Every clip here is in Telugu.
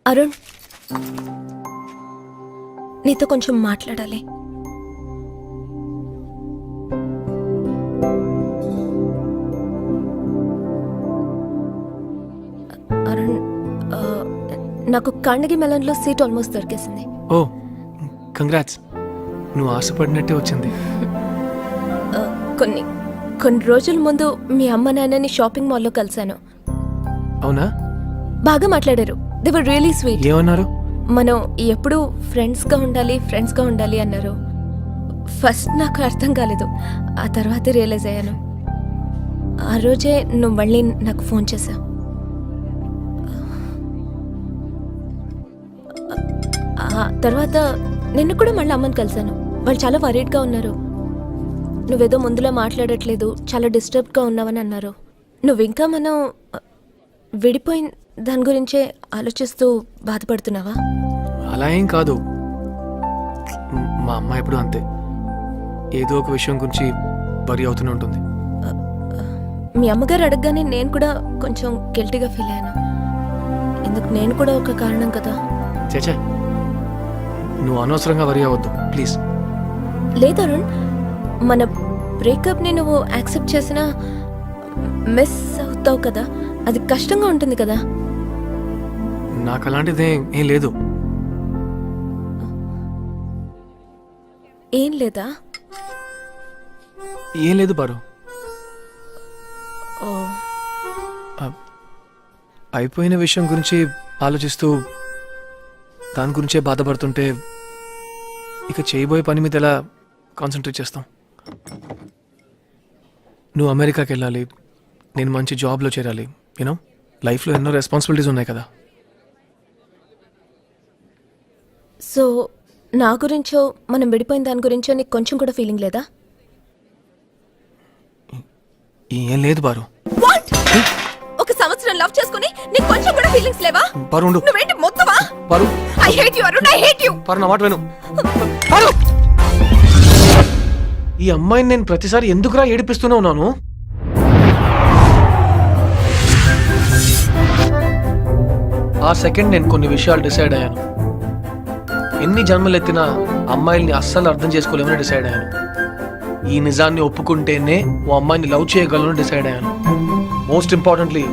అరుణ్, నీతో కొంచెం మాట్లాడాలి. అరుణ్, నాకు కాండగి మెలన్లో సీట్ ఆల్మోస్ట్ దొరికేసింది. ఓ కంగ్రాట్స్, నువ్వు ఆశపడినట్టే వచ్చింది. కొన్ని రోజుల ముందు మీ అమ్మ నాన్నని షాపింగ్ మాల్లో కలిశాను. అవునా? బాగా మాట్లాడారు. They were really sweet. ఏమన్నారు? మనం ఎప్పుడూ ఫ్రెండ్స్గా ఉండాలి అన్నారు. ఫస్ట్ నాకు అర్థం కాలేదు, ఆ తర్వాతే రియలైజ్ అయ్యాను. ఆ రోజే నువ్వు మళ్ళీ నాకు ఫోన్ చేశావు. ఆ తర్వాత నిన్ను కూడా మళ్ళీ అమ్మని కలిశాను. వాళ్ళు చాలా వరీడ్గా ఉన్నారు. నువ్వేదో ముందులా మాట్లాడట్లేదు, చాలా డిస్టర్బ్డ్గా ఉన్నావని అన్నారు. నువ్వు ఇంకా మనం విడిపోయిన దాని గురించే ఆలోచిస్తూ బాధపడుతున్నావా? అలా ఏం కాదు, మా అమ్మ ఎప్పుడు అంతే, ఏదో ఒక విషయం గురించి వరి అవుతూనే ఉంటుంది. మీ అమ్మగారు అడగగానే నేను కూడా కొంచెం గిల్టీగా ఫీల్ అయ్యాను. ఎందుకు, నేను కూడా ఒక కారణం కదా. చేచే, నువ్వు అనవసరంగా వరి అవ్వద్దు ప్లీజ్. లేదు అరుణ్, మన బ్రేకప్ని నువ్వు యాక్సెప్ట్ చేసినా మిస్ అవుతావు కదా, అది కష్టంగా ఉంటుంది కదా. నాకు అలాంటిదే ఏం లేదు. ఏం లేదా? ఏం లేదు బారు. ఓ, అయిపోయిన విషయం గురించి ఆలోచిస్తూ దాని గురించే బాధపడుతుంటే ఇక చేయబోయే పని మీద ఎలా కాన్సన్ట్రేట్ చేస్తాం? నువ్వు అమెరికాకి వెళ్ళాలి, నేను మంచి జాబ్లో చేరాలి. యూనో, లైఫ్లో ఎన్నో రెస్పాన్సిబిలిటీస్ ఉన్నాయి కదా. సో నా గురించో మనం విడిపోయిన దాని గురించో నీకు కొంచెం కూడా ఫీలింగ్ లేదా? ఏం లేదు బారు. వాట్? ఒక సంవత్సరం లవ్ చేసుకుని నీకు కొంచెం కూడా ఫీలింగ్స్ లేవా? బారు ఉండు. నువ్వేంటి మొత్తమా? బారు, I hate you Arun, I hate you. బారు నా మాట విను. బారు, ఈ అమ్మాయిని నేను ప్రతిసారి ఎందుకురా ఏడిపిస్తూనే ఉన్నాను? ఆ సెకండ్ నేను కొన్ని విషయాలు డిసైడ్ అయ్యాను. ఎన్ని జన్మలు ఎత్తినా అమ్మాయిల్ని అస్సలు అర్థం చేసుకోలేమని డిసైడ్ అయ్యాను. ఈ నిజాన్ని ఒప్పుకుంటేనే ఓ అమ్మాయిని లవ్ చేయగలను డిసైడ్ అయ్యాను. మోస్ట్ ఇంపార్టెంట్లీ,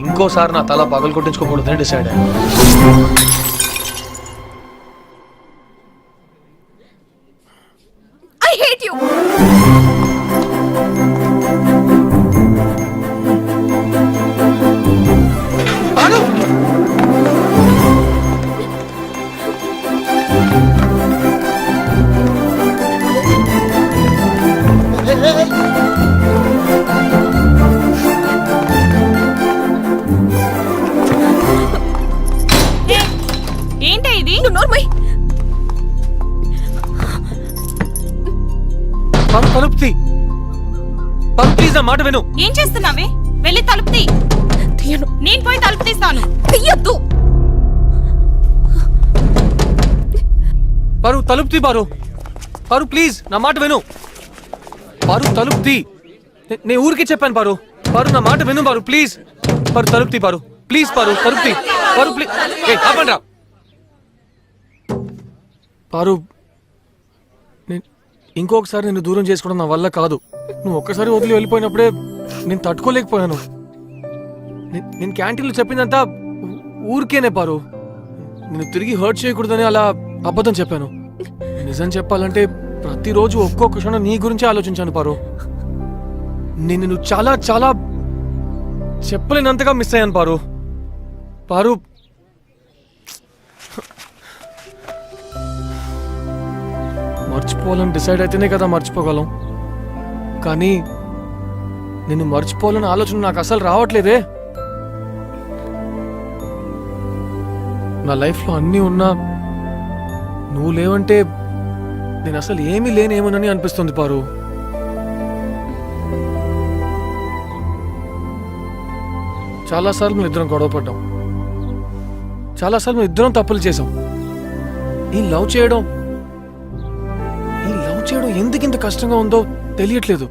ఇంకోసారి నా తల పగలు కొట్టించుకోకూడదని డిసైడ్ అయ్యాను. I hate you. ఏంటి ఇది? నోర్మై. తలుపు తీ. ప్లీజ్ నా మాట విను. ఏం చేస్తున్నావే? వెళ్ళి తలుపు తీ. తీయను. నేను పోయి తలుపు తీస్తాను. తీయద్దు. పారు, తలుపు తీ పారు. పారు ప్లీజ్ నా మాట విను. పారు తలుపు తీ. నేను ఊరికి చెప్పాను పారు. పారు నా మాట విను పారు ప్లీజ్. పారు తలుపు తీ పారు ప్లీజ్. పారు తలుపు తీ. పారు ప్లీజ్. ఆపండి రా. పారు, ఇంకొకసారి నిన్ను దూరం చేసుకోవడం నా వల్ల కాదు. నువ్వు ఒక్కసారి వదిలి వెళ్ళిపోయినప్పుడే నేను తట్టుకోలేకపోయాను. నేను క్యాంటీన్లో చెప్పిందంతా ఊరికేనే పారు. నేను తిరిగి హర్ట్ చేయకూడదని అలా అబద్ధం చెప్పాను. నిజం చెప్పాలంటే ప్రతిరోజు ఒక్కొక్క క్షణం నీ గురించి ఆలోచించాను పారు. నేను నిన్ను చాలా చాలా చెప్పలేనంతగా మిస్ అయ్యాను పారు. పారు, మర్చిపోవాలని డిసైడ్ అయితేనే కదా మర్చిపోగలం. కానీ నిన్ను మర్చిపోవాలని ఆలోచన నాకు అసలు రావట్లేదే. నా లైఫ్లో అన్నీ ఉన్నా నువ్వు లేవంటే నేను అసలు ఏమీ లేనేమోనని అనిపిస్తుంది పారు. చాలాసార్లు మేము ఇద్దరం గొడవ పడ్డాం. చాలాసార్లు మేము ఇద్దరం తప్పులు చేసాం. ఈ లవ్ చేయడం ఎందుకు ఇంత కష్టంగా ఉందో తెలియట్లేదు.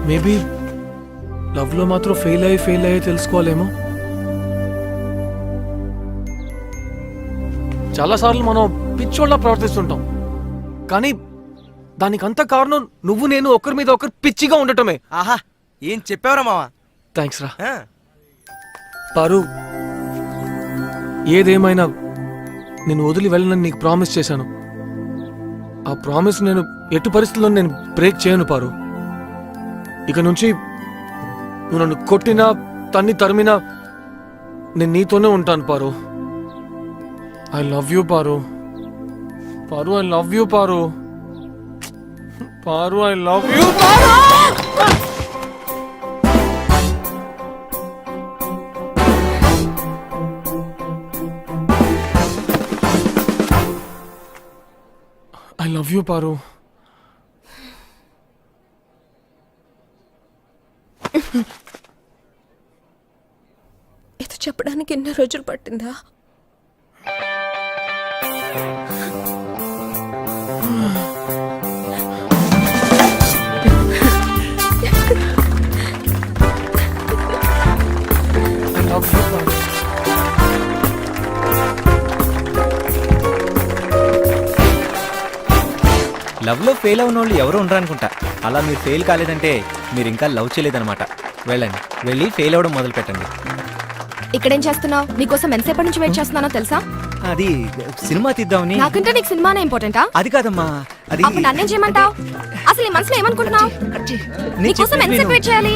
మేబీ లవ్లో మాత్రం ఫెయిల్ అయ్యి తెలుసుకోవాలేమో. చాలాసార్లు మనం పిచ్చోళ్ళ ప్రవర్తిస్తుంటాం కానీ దానికంత కారణం నువ్వు నేను ఒకరి మీద ఒకరు పిచ్చిగా ఉండటమే. ఆహా ఏం చెప్పావురా మావా. థ్యాంక్స్ రా పారు. ఏదేమైనా నేను వదిలి వెళ్ళనని నీకు ప్రామిస్ చేశాను. ఆ ప్రామిస్ నేను ఎటు పరిస్థితుల్లో నేను బ్రేక్ చేయను పారు. ఇక నుంచి నువ్వు నన్ను కొట్టినా తన్ని తరిమినా నేను నీతోనే ఉంటాను Paru. I love you Paru. Paru I love you Paru. Paru I love you Paru. I love you Paru. ఇది చెప్పడానికి ఎన్నో రోజులు పట్టిందా? I love you Paru. Love లో ఫెయిల్ అవున వాళ్ళు ఎవరు ఉండరు అనుకుంటా. అలా మీరు ఫెయిల్ కాలేదంటే మీరు ఇంకా లవ్ చేయలేదన్నమాట. వెళ్ళండి, వెళ్ళి ఫెయిల్ అవ్వడం మొదలు పెట్టండి. ఇక్కడేం చేస్తున్నావు? నీకోసం ఎంతసేపటి నుంచి వెయిట్ చేస్తున్నానో తెలుసా? అది సినిమా తీద్దామని. నాకంటే నీకు సినిమానే ఇంపార్టెంటా? అది కాదమ్మా, అది అప్పుడు నన్నేం చేయమంటావు? అసలు ఈ మనసులో ఏమనుకుంటున్నావు? నీకోసం ఎంతసేపు వెయిట్ చేయాలి?